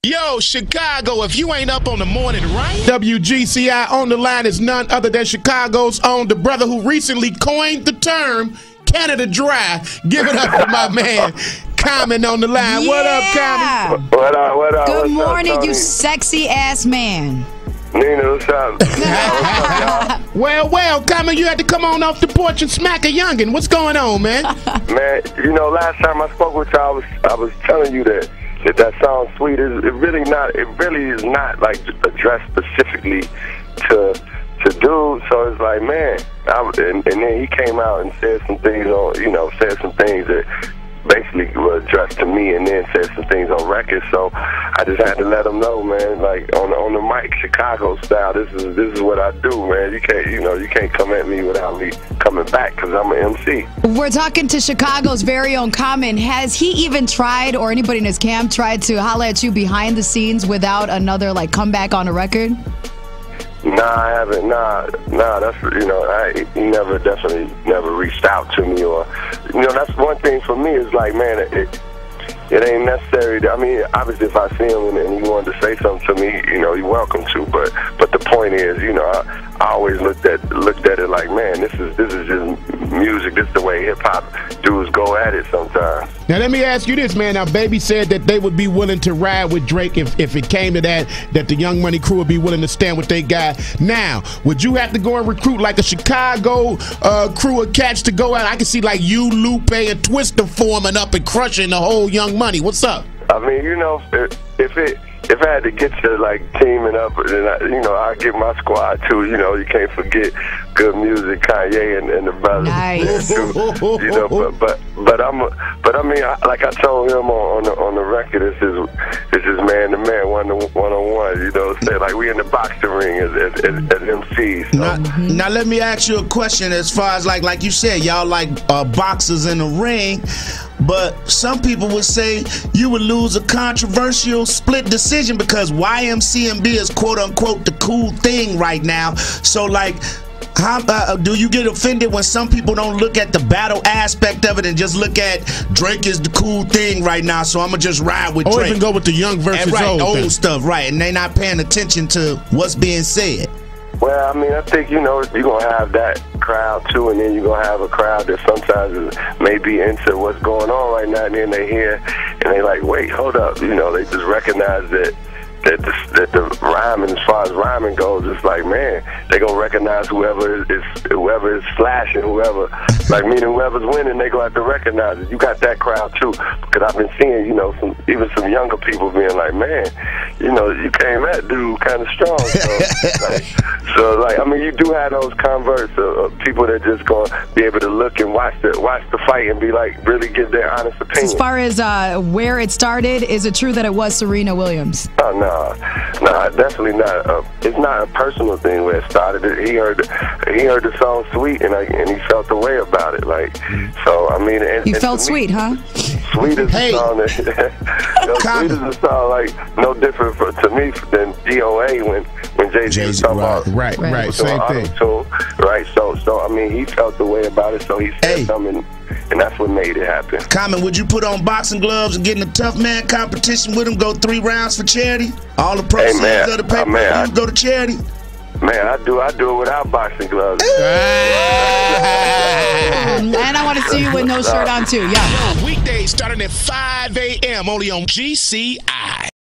Yo, Chicago, if you ain't up on the morning, right? WGCI on the line is none other than Chicago's own, the brother who recently coined the term Canada Dry. Give it up for my man, Common on the line. Yeah. What up, Common? What up, what up? Good what's morning, up, you sexy ass man. Nina, what's up? What's up, y'all? Well, Common, you had to come on off the porch and smack a youngin'. What's going on, man? Man, you know, last time I spoke with y'all, I was telling you that song "Sweet" it really is not like addressed specifically to dudes. So it's like, man, and then he came out and said some things that basically were addressed to me, and then said some things on record. So I just had to let him know, man, like on the mic, Chicago style. This is what I do, man. You can't come at me without me coming back, because I'm an MC. We're talking to Chicago's very own Common. Has he even tried, or anybody in his camp tried to holler at you behind the scenes without another like comeback on a record? Nah, I haven't. Nah. That's he definitely never reached out to me, or that's one thing for me. Is like, man, it ain't necessary. I mean, obviously, if I see him and he wanted to say something to me, you're welcome to. But the point is, I always looked at it like, man, this is just music. This is the way hip hop dudes go at it sometimes. Now, let me ask you this, man. Now, Baby said that they would be willing to ride with Drake if it came to that the Young Money crew would be willing to stand with their guy. Now, would you have to go and recruit like a Chicago crew of cats to go out? I can see like you, Lupe, and Twista forming up and crushing the whole Young Money. What's up? I mean, if I had to get to like teaming up, then I get my squad too. You can't forget good music, Kanye and the brothers. Nice. But I mean, like I told him on the record, this is man to man, one on one. Say like we in the boxing ring as MCs. So. Now let me ask you a question. As far as like you said, y'all like boxers in the ring. But some people would say you would lose a controversial split decision because YMCMB is quote-unquote the cool thing right now. So, like, how do you get offended when some people don't look at the battle aspect of it and just look at Drake is the cool thing right now, so I'm going to just ride with Drake? Or even go with the young versus old stuff, right, and they not paying attention to what's being said. Well, I mean, I think, you're going to have that crowd, too, and then you're going to have a crowd that sometimes is maybe into what's going on right now, and then they hear, and they like, wait, hold up, they just recognize that the rhyming, as far as rhyming goes, it's like, man, they gonna recognize whoever is slashing, meaning whoever's winning, they gonna have to recognize it. You got that crowd too, because I've been seeing, even some younger people being like, man, you came at dude kind of strong. So I mean, you do have those converts of people that just gonna be able to look and watch the fight and be like, really give their honest opinion. As far as where it started, is it true that it was Serena Williams? Oh, no, definitely not. It's not a personal thing where it started. He heard the song "Sweet" and he felt the way about it. Like, so I mean, you felt sweet, huh? Sweet is a song that sweet is a song like no different to me than DOA when Jay-Z was talking about right, same thing. Right, so I mean, he felt the way about it, so he said something. And that's what made it happen. Common, would you put on boxing gloves and get in a tough man competition with him? Go 3 rounds for charity? All the proceeds of the pay-per-view go to charity? Man, I do it without boxing gloves. And I want to see you with no shirt on too. Yeah. Weekdays starting at 5 a.m. only on GCI.